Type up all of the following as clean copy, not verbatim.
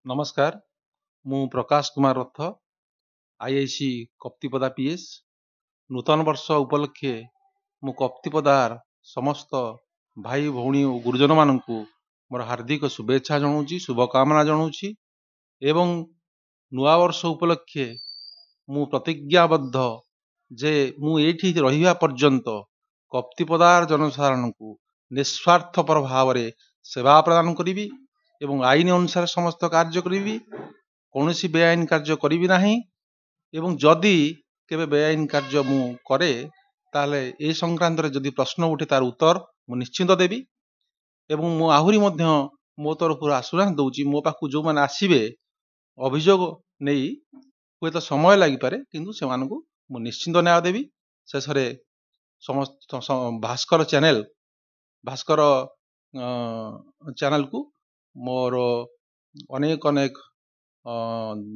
नमस्कार मु प्रकाश कुमार रथ IIC Kaptipada PS नूतन वर्ष उपलक्षे मु कप्तिपदार समस्त भाई भौणी और गुरुजन मानू मोर हार्दिक शुभेच्छा जनाऊँगी शुभकामना जनाऊँगी एवं नुआ वर्ष उपलक्षे मु प्रतिज्ञाबद्ध जे मु एठी रहिबा पर्यंत कप्तिपदार जनसाधारण को निस्वार्थपर भाव सेवा प्रदान करी एवं आईन अनुसार समस्त कार्य करी कौन बेआईन कार्य करी नहीं एवं जदि केबे बेआईन कार्य मु करे ताले ए संक्रांत रे जदि प्रश्न उठे तार उत्तर मु निश्चिंत देवी एवं मु आहुरी मध्य मो तरफ आश्वासन दउची मो पाखु जो माने आसीबे अभियोग नहीं हुए तो समय लगी पारे किंतु से मानकु मु निश्चिंत न्याय देवी शेष रे समस्त भास्कर चैनल को मोर अनेक अनेक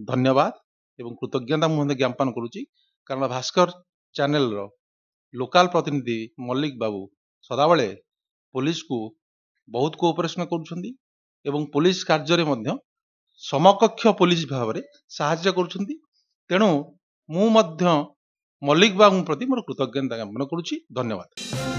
धन्यवाद एवं कृतज्ञता मुझे ज्ञापन करुच्ची कारण भास्कर चैनल रो लोकल प्रतिनिधि मल्लिक बाबू सदाबले पुलिस को बहुत कोऑपरेशन करुछंदी एवं पुलिस कार्य रे मध्य समकक्ष पुलिस भाव में साहाय्य करुछंदी तेणु मु मध्य मल्लिक बाबू प्रति मोर कृतज्ञता ज्ञापन करुच्ची धन्यवाद।